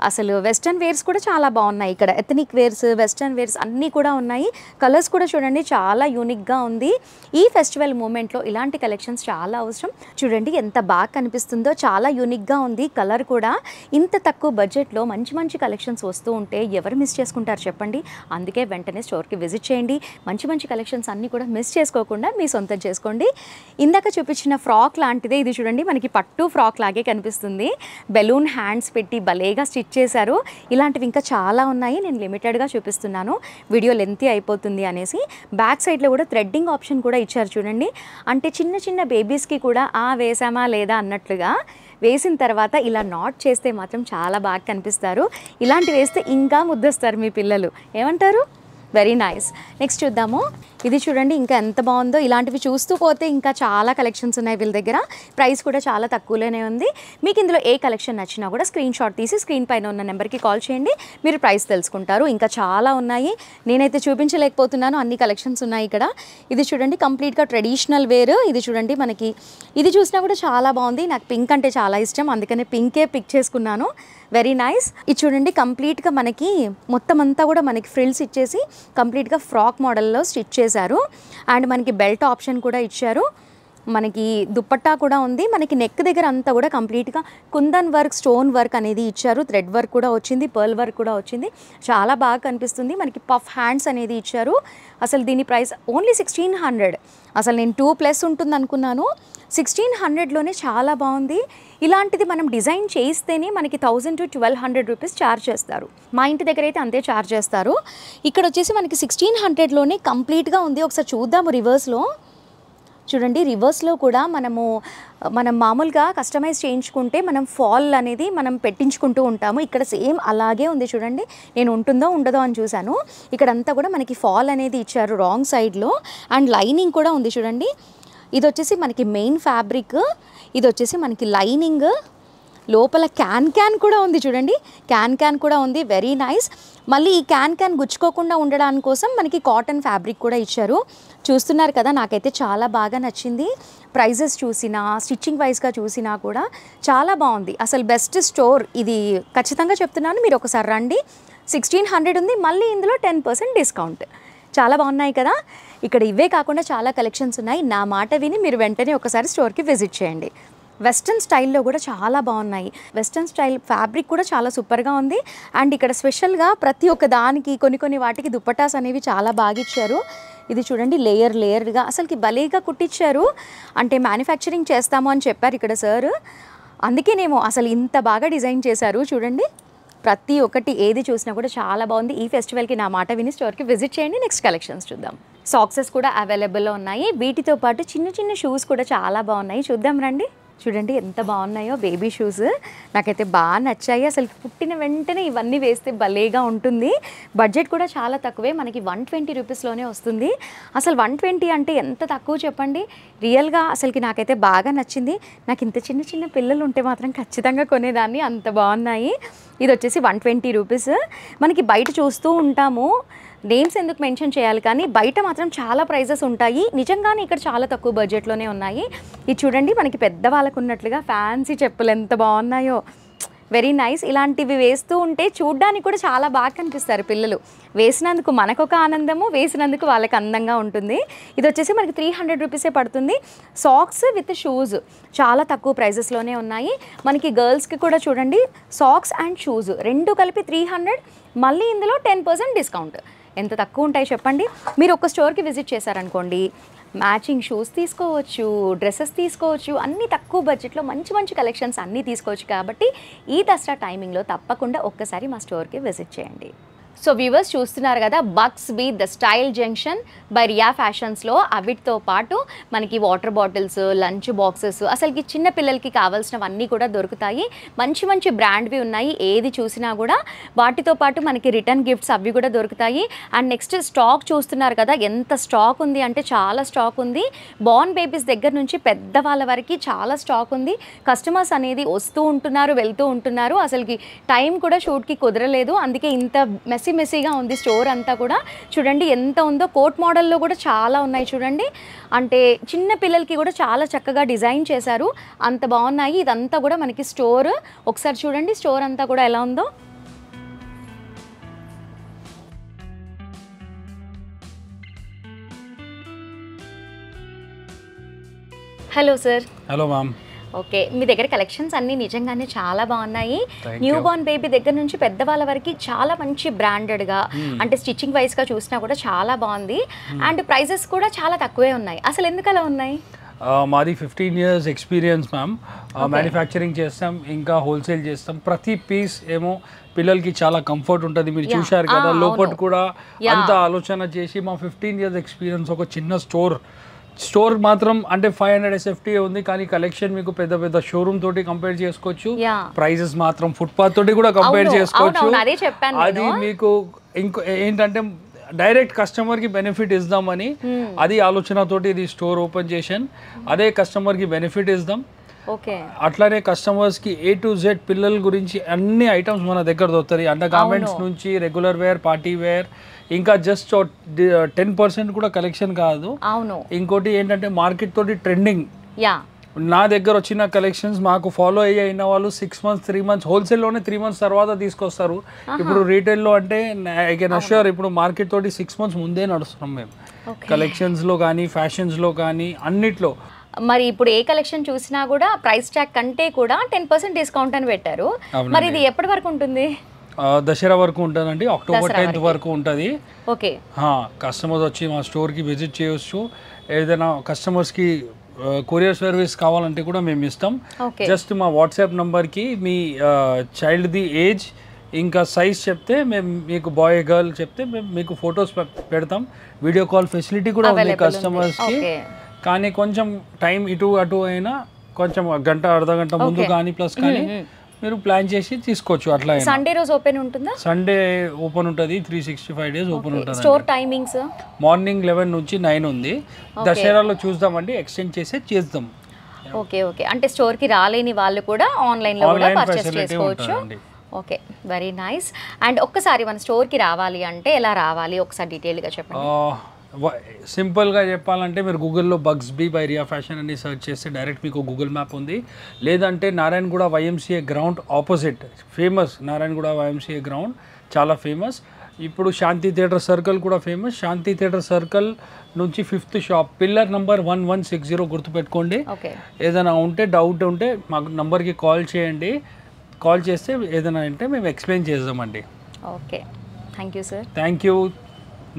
అసలు వెస్ట్రన్ వేర్స్ కూడా చాలా బాగున్నాయి ఇక్కడ. ఎథనిక్ వేర్స్, వెస్ట్రన్ వేర్స్ అన్నీ కూడా ఉన్నాయి. కలర్స్ కూడా చూడండి చాలా యూనిక్గా ఉంది. ఈ ఫెస్టివల్ మూమెంట్లో ఇలాంటి కలెక్షన్స్ చాలా అవసరం. చూడండి ఎంత బాగా కనిపిస్తుందో, చాలా యూనిక్గా ఉంది కలర్ కూడా. ఇంత తక్కువ బడ్జెట్లో మంచి మంచి కలెక్షన్స్ వస్తూ ఉంటే ఎవరు మిస్ చేసుకుంటారు చెప్పండి. అందుకే వెంటనే స్టోర్కి విజిట్ చేయండి. మంచి మంచి కలెక్షన్స్ అన్నీ కూడా మిస్ చేసుకోకుండా మీ సొంతం చేసుకోండి. ఇందాక చూపించిన ఫ్రాక్ లాంటిదే ఇది చూడండి, మనకి పట్టు ఫ్రాక్ లాగే కనిపిస్తుంది. బెలూన్ హ్యాండ్స్ పెట్టి భలేగా స్టిచ్ చేశారు. ఇలాంటివి ఇంకా చాలా ఉన్నాయి, నేను లిమిటెడ్గా చూపిస్తున్నాను, వీడియో లెంతీ అయిపోతుంది అనేసి. బ్యాక్ సైడ్లో కూడా థ్రెడ్డింగ్ ఆప్షన్ కూడా ఇచ్చారు చూడండి. అంటే చిన్న చిన్న బేబీస్కి కూడా వేసామా లేదా అన్నట్లుగా వేసిన తర్వాత ఇలా నాట్ చేస్తే మాత్రం చాలా బాగా కనిపిస్తారు. ఇలాంటివి వేస్తే ఇంకా ముద్దొస్తారు మీ పిల్లలు. ఏమంటారు? Very nice. నెక్స్ట్ చూద్దాము. ఇది చూడండి ఇంకా ఎంత బాగుందో. ఇలాంటివి చూస్తూ పోతే ఇంకా చాలా కలెక్షన్స్ ఉన్నాయి వీళ్ళ దగ్గర. ప్రైస్ కూడా చాలా తక్కువలోనే ఉంది. మీకు ఇందులో ఏ కలెక్షన్ నచ్చినా కూడా స్క్రీన్ షాట్ తీసి స్క్రీన్ పైన ఉన్న నెంబర్కి కాల్ చేయండి, మీరు ప్రైస్ తెలుసుకుంటారు. ఇంకా చాలా ఉన్నాయి, నేనైతే చూపించలేకపోతున్నాను, అన్ని కలెక్షన్స్ ఉన్నాయి ఇక్కడ. ఇది చూడండి కంప్లీట్గా ట్రెడిషనల్ వేర్. ఇది చూడండి మనకి, ఇది చూసినా కూడా చాలా బాగుంది. నాకు పింక్ అంటే చాలా ఇష్టం, అందుకనే పింకే పిక్ చేసుకున్నాను. Very nice. ఇది చూడండి కంప్లీట్గా మనకి మొత్తం అంతా కూడా మనకి ఫ్రిల్స్ ఇచ్చేసి కంప్లీట్గా ఫ్రాక్ మోడల్లో స్టిచ్ చేశారు. అండ్ మనకి బెల్ట్ ఆప్షన్ కూడా ఇచ్చారు. మనకి దుప్పట్టా కూడా ఉంది. మనకి నెక్ దగ్గర అంతా కూడా కంప్లీట్గా కుందన్ వర్క్, స్టోన్ వర్క్ అనేది ఇచ్చారు. థ్రెడ్ వర్క్ కూడా వచ్చింది, పర్ల్ వర్క్ కూడా వచ్చింది. చాలా బాగా కనిపిస్తుంది. మనకి పఫ్ హ్యాండ్స్ అనేది ఇచ్చారు. అసలు దీని ప్రైస్ ఓన్లీ 1600. అసలు నేను 2+ ఉంటుంది అనుకున్నాను. 1600లోనే చాలా బాగుంది. ఇలాంటిది మనం డిజైన్ చేయిస్తేనే మనకి 1000 to 1200 రూపీస్ ఛార్జ్ చేస్తారు. మా ఇంటి దగ్గర అయితే అంతే ఛార్జ్ చేస్తారు. ఇక్కడ వచ్చేసి మనకి 1600లోనే కంప్లీట్గా ఉంది. ఒకసారి చూద్దాము రివర్స్లో. చూడండి రివర్స్లో కూడా మనం మామూలుగా కస్టమైజ్ చేయించుకుంటే మనం ఫాల్ అనేది మనం పెట్టించుకుంటూ ఉంటాము. ఇక్కడ సేమ్ అలాగే ఉంది చూడండి. నేను ఉంటుందో ఉండదో అని చూశాను. ఇక్కడంతా కూడా మనకి ఫాల్ అనేది ఇచ్చారు రాంగ్ సైడ్లో. అండ్ లైనింగ్ కూడా ఉంది చూడండి. ఇది వచ్చేసి మనకి మెయిన్ ఫ్యాబ్రిక్, ఇది వచ్చేసి మనకి లైనింగ్. లోపల క్యాన్ కూడా ఉంది చూడండి, క్యాన్ కూడా ఉంది. Very nice. మళ్ళీ ఈ క్యాన్ గుచ్చుకోకుండా ఉండడానికి కోసం మనకి కాటన్ ఫ్యాబ్రిక్ కూడా ఇచ్చారు. చూస్తున్నారు కదా, నాకైతే చాలా బాగా నచ్చింది. ప్రైజెస్ చూసినా, స్టిచ్చింగ్ వైజ్గా చూసినా కూడా చాలా బాగుంది. అసలు బెస్ట్ స్టోర్ ఇది ఖచ్చితంగా చెప్తున్నాను, మీరు ఒకసారి రండి. 1600 ఉంది, మళ్ళీ ఇందులో 10% డిస్కౌంట్. చాలా బాగున్నాయి కదా. ఇక్కడ ఇవే కాకుండా చాలా కలెక్షన్స్ ఉన్నాయి. నా మాట విని మీరు వెంటనే ఒకసారి స్టోర్కి విజిట్ చేయండి. వెస్ట్రన్ స్టైల్లో కూడా చాలా బాగున్నాయి. వెస్ట్రన్ స్టైల్ ఫ్యాబ్రిక్ కూడా చాలా సూపర్గా ఉంది. అండ్ ఇక్కడ స్పెషల్గా ప్రతి ఒక్క దానికి కొన్ని వాటికి దుప్పటాస్ అనేవి చాలా బాగా ఇచ్చారు. ఇది చూడండి లేయర్గా అసలుకి భలేగా కుట్టించారు. అంటే మ్యానుఫ్యాక్చరింగ్ చేస్తాము అని చెప్పారు ఇక్కడ సార్, అందుకేనేమో అసలు ఇంత బాగా డిజైన్ చేశారు. చూడండి ప్రతి ఒక్కటి ఏది చూసినా కూడా చాలా బాగుంది. ఈ ఫెస్టివల్కి నా మాట విని స్టోర్కి విజిట్ చేయండి. నెక్స్ట్ కలెక్షన్స్ చూద్దాం. సాక్సెస్ కూడా అవైలబుల్లో ఉన్నాయి. వీటితో పాటు చిన్న షూస్ కూడా చాలా బాగున్నాయి. చూద్దాం రండి. చూడండి ఎంత బాగున్నాయో బేబీ షూస్, నాకైతే బాగా నచ్చాయి. అసలు పుట్టిన వెంటనే ఇవన్నీ వేస్తే భలేగా ఉంటుంది. బడ్జెట్ కూడా చాలా తక్కువే, మనకి 120 రూపీస్లోనే వస్తుంది. అసలు 120 అంటే ఎంత తక్కువ చెప్పండి. రియల్గా అసలుకి నాకైతే బాగా నచ్చింది. నాకు ఇంత చిన్న పిల్లలు ఉంటే మాత్రం ఖచ్చితంగా కొనేదాన్ని, అంత బాగున్నాయి. ఇది వచ్చేసి 120 రూపీస్. మనకి బయట చూస్తూ ఉంటాము, నేమ్స్ ఎందుకు మెన్షన్ చేయాలి కానీ బయట మాత్రం చాలా ప్రైజెస్ ఉంటాయి. నిజంగానే ఇక్కడ చాలా తక్కువ బడ్జెట్లోనే ఉన్నాయి. ఇది చూడండి మనకి పెద్దవాళ్ళకు ఉన్నట్లుగా ఫ్యాన్సీ చెప్పులు ఎంత బాగున్నాయో. Very nice. ఇలాంటివి వేస్తూ ఉంటే చూడ్డానికి కూడా చాలా బాగా కనిపిస్తారు పిల్లలు. వేసినందుకు మనకొక ఆనందము, వేసినందుకు వాళ్ళకి అందంగా ఉంటుంది. ఇది వచ్చేసి మనకి 300 రూపీసే పడుతుంది. సాక్స్ విత్ షూస్ చాలా తక్కువ ప్రైజెస్లోనే ఉన్నాయి. మనకి గర్ల్స్కి కూడా చూడండి సాక్స్ అండ్ షూస్ రెండు కలిపి 300, మళ్ళీ ఇందులో 10% డిస్కౌంట్. ఎంత తక్కువ ఉంటాయి చెప్పండి. మీరు ఒక స్టోర్కి విజిట్ చేశారనుకోండి, మ్యాచింగ్ షూస్ తీసుకోవచ్చు, డ్రెస్సెస్ తీసుకోవచ్చు, అన్నీ తక్కువ బడ్జెట్లో మంచి కలెక్షన్స్ అన్నీ తీసుకోవచ్చు. కాబట్టి ఈ దసరా టైమింగ్లో తప్పకుండా ఒక్కసారి మా స్టోర్కి విజిట్ చేయండి. సో వ్యూవర్స్ చూస్తున్నారు కదా, బక్స్ be the style junction by Riya ఫ్యాషన్స్లో అవిటితో పాటు మనకి వాటర్ బాటిల్స్, లంచ్ బాక్సెస్, అసలుకి చిన్న పిల్లలకి కావాల్సినవన్నీ కూడా దొరుకుతాయి. మంచి బ్రాండ్వి ఉన్నాయి, ఏది చూసినా కూడా. వాటితో పాటు మనకి రిటర్న్ గిఫ్ట్స్ అవి కూడా దొరుకుతాయి. అండ్ నెక్స్ట్ స్టాక్ చూస్తున్నారు కదా, ఎంత స్టాక్ ఉంది అంటే చాలా స్టాక్ ఉంది. బార్న్ బేబీస్ దగ్గర నుంచి పెద్దవాళ్ళ వరకు చాలా స్టాక్ ఉంది. కస్టమర్స్ అనేది వస్తూ ఉంటున్నారు, వెళ్తూ ఉంటున్నారు. అసలుకి టైం కూడా షూట్కి కుదరలేదు, అందుకే ఇంత మెస్సీగా ఉంది స్టోర్ అంతా కూడా. చూడండి ఎంత ఉందో. కోట్ మోడల్లో కూడా చాలా ఉన్నాయి చూడండి. అంటే చిన్న పిల్లలకి కూడా చాలా చక్కగా డిజైన్ చేశారు, అంత బాగున్నాయి. ఇదంతా కూడా మనకి స్టోర్. ఒకసారి చూడండి స్టోర్ అంతా కూడా ఎలా ఉందో. Hello sir. Hello ma'am. Okay, మీ దగ్గర కలెక్షన్స్ అన్నీ నిజంగానే చాలా బాగున్నాయి. Thank new you. Born baby దగ్గర నుంచి పెద్దవాళ్ళ వరకు చాలా మంచి బ్రాండెడ్గా అంటే స్టిచ్చింగ్ వైజ్గా చూసినా కూడా చాలా బాగుంది. అండ్ ప్రైజెస్ కూడా చాలా తక్కువే ఉన్నాయి. అసలు ఎందుకు అలా ఉన్నాయి? మాది 15 years ఎక్స్పీరియన్స్ మ్యామ్. మ్యానుఫ్యాక్చరింగ్ చేస్తాం, ఇంకా హోల్సేల్ చేస్తాం. ప్రతి పీస్ ఏమో పిల్లలకి చాలా కంఫర్ట్ ఉంటుంది. మీరు చూశారు కదా, లోపల కూడా అంత ఆలోచన చేసి మా 15 years ఎక్స్పీరియన్స్ ఒక చిన్న స్టోర్ మాత్రం అంటే 500 SFT ఉంది, కానీ కలెక్షన్ మీకు పెద్ద పెద్ద షోరూమ్ తోటి కంపేర్ చేసుకోవచ్చు. ప్రైజెస్ మాత్రం ఫుట్పాత్ తోటి కూడా కంపేర్ చేసుకోవచ్చు. అది మీకు ఇంకో ఏంటంటే డైరెక్ట్ కస్టమర్ కి బెనిఫిట్ ఇద్దామని అది ఆలోచనతోటి ఇది స్టోర్ ఓపెన్ చేశాను. అదే కస్టమర్ కి బెనిఫిట్ ఇద్దాం. అట్లానే కస్టమర్స్ కి A to Z పిల్లల గురించి అన్ని ఐటమ్స్ మన దగ్గర దొరుకుతాయి. అండర్ గార్మెంట్స్ నుంచి రెగ్యులర్ వేర్, పార్టీ వేర్, ఇంకా జస్ట్ 10% కూడా కలెక్షన్ కాదు. ఇంకోటి ఏంటంటే మార్కెట్ తోటి ట్రెండింగ్. నా దగ్గర వచ్చిన కలెక్షన్స్ మాకు ఫాలో అయిన వాళ్ళు 6 months 3 months హోల్సేల్లోనే 3 months తర్వాత తీసుకొస్తారు. ఇప్పుడు రీటైల్లో అంటే ఐ కెన్ అష్యూర్ ఇప్పుడు మార్కెట్ తోటి 6 months ముందే నడుస్తున్నాం మేము. కలెక్షన్స్లో కానీ ఫ్యాషన్స్లో కానీ అన్నిట్లో. మరి ఇప్పుడు ఏ కలెక్షన్ చూసినా కూడా ప్రైస్ ట్యాగ్ కంటే కూడా 10% డిస్కౌంట్ అని పెట్టారు. మరి ఇది ఎప్పటి వరకు ఉంటుంది? దసరా వరకు ఉంటుందండి, October 10th వరకు ఉంటుంది. ఓకే, కస్టమర్స్ వచ్చి మా స్టోర్కి విజిట్ చేయొచ్చు. ఏదైనా కస్టమర్స్కి కొరియర్ సర్వీస్ కావాలంటే కూడా మేము ఇస్తాం. జస్ట్ మా వాట్సాప్ నంబర్కి మీ చైల్డ్ది ఏజ్ ఇంకా సైజ్ చెప్తే మేము మీకు బాయ్ గర్ల్ చెప్తే మేము మీకు ఫొటోస్ పెడతాం. వీడియో కాల్ ఫెసిలిటీ కూడా ఉంది కస్టమర్స్కి. కానీ కొంచెం టైం ఇటు అటు అయినా కొంచెం గంట అర్ధ గంట ముందు కానీ ప్లస్ కానీ మీరు ప్లాన్ చేసి తీసుకోవచ్చు. అట్లా సండే రోజు ఓపెన్ ఉంటుందా? సండే ఓపెన్ ఉంటుంది, 365 days ఓపెన్ ఉంటుంది. స్టోర్ టైమింగ్స్ మార్నింగ్ 11 నుంచి 9 ఉంది. దసరాలో చూద్దామండి, ఎక్స్టెండ్ చేద్దాం. ఓకే, అంటే స్టోర్ కి రాలేని వాళ్ళు కూడా ఆన్లైన్ లో కూడా పర్చేస్ చేసుకోవచ్చు. Okay, very nice. అండ్ ఒక్కసారి మన స్టోర్ కి రావాలి అంటే ఎలా రావాలి ఒకసారి డీటెయిల్ గా చెప్పండి. సింపుల్గా చెప్పాలంటే మీరు గూగుల్లో బగ్స్బీ బై రియా ఫ్యాషన్ అని సెర్చ్ చేస్తే డైరెక్ట్ మీకు గూగుల్ మ్యాప్ ఉంది. లేదంటే Narayanaguda YMCA ground opposite, famous Narayanaguda YMCA ground చాలా ఫేమస్. ఇప్పుడు శాంతి థియేటర్ సర్కిల్ కూడా ఫేమస్. శాంతి థియేటర్ సర్కిల్ నుంచి 5th షాప్, పిల్లర్ నంబర్ 1160 గుర్తుపెట్టుకోండి. ఏదైనా ఉంటే డౌట్ ఉంటే మాకు నంబర్కి కాల్ చేయండి. కాల్ చేస్తే ఏదైనా అంటే మేము ఎక్స్ప్లెయిన్ చేద్దామండి. Okay, thank you sir. Thank you,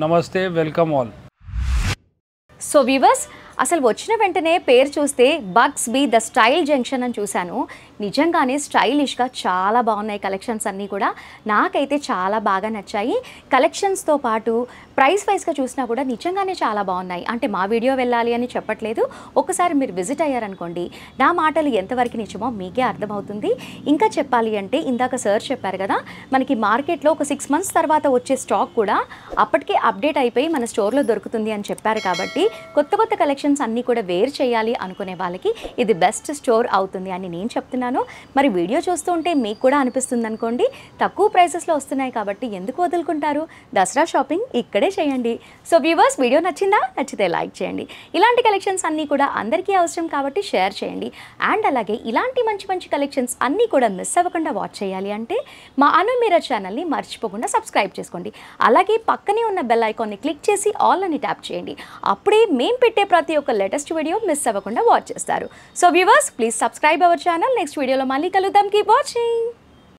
నమస్తే, వెల్కమ్ ఆల్. సో వ్యూవర్స్, అసలు వచ్చిన వెంటనే పేరు చూస్తే బగ్స్బీ ద స్టైల్ జంక్షన్ అని చూశాను. నిజంగానే స్టైలిష్గా చాలా బాగున్నాయి కలెక్షన్స్ అన్నీ కూడా. నాకైతే చాలా బాగా నచ్చాయి. కలెక్షన్స్తో పాటు ప్రైస్ వైజ్గా చూసినా కూడా నిజంగానే చాలా బాగున్నాయి. అంటే మా వీడియో వెళ్ళాలి అని చెప్పట్లేదు, ఒకసారి మీరు విజిట్ అయ్యారనుకోండి నా మాటలు ఎంతవరకు నిజమో మీకే అర్థమవుతుంది. ఇంకా చెప్పాలి అంటే ఇందాక సార్ చెప్పారు కదా, మనకి మార్కెట్లో ఒక 6 months తర్వాత వచ్చే స్టాక్ కూడా అప్పటికే అప్డేట్ అయిపోయి మన స్టోర్లో దొరుకుతుంది అని చెప్పారు. కాబట్టి కొత్త కలెక్షన్స్ అన్నీ కూడా వేర్ చేయాలి అనుకునే వాళ్ళకి ఇది బెస్ట్ స్టోర్ అవుతుంది అని నేను చెప్తున్నాను. మరి వీడియో చూస్తూ ఉంటే మీకు కూడా అనిపిస్తుంది అనుకోండి, తక్కువ ప్రైసెస్లో వస్తున్నాయి కాబట్టి ఎందుకు వదులుకుంటారు, దసరా షాపింగ్ ఇక్కడే చేయండి. సో వ్యూవర్స్, వీడియో నచ్చిందా? నచ్చితే లైక్ చేయండి. ఇలాంటి కలెక్షన్స్ అన్నీ కూడా అందరికీ అవసరం కాబట్టి షేర్ చేయండి. అండ్ అలాగే ఇలాంటి మంచి కలెక్షన్స్ అన్నీ కూడా మిస్ అవ్వకుండా వాచ్ చేయాలి అంటే మా అను మీరా ఛానల్ని మర్చిపోకుండా సబ్స్క్రైబ్ చేసుకోండి. అలాగే పక్కనే ఉన్న బెల్ ఐకాన్ని క్లిక్ చేసి ఆల్ అని ట్యాప్ చేయండి. అప్పుడే మేము పెట్టే ప్రతి ఒక్క లేటెస్ట్ వీడియో మిస్ అవ్వకుండా వాచ్ చేస్తారు. So viewers, please subscribe our channel. Next వీడియోలో మళ్ళీ కలుద్దాం. Keep watching.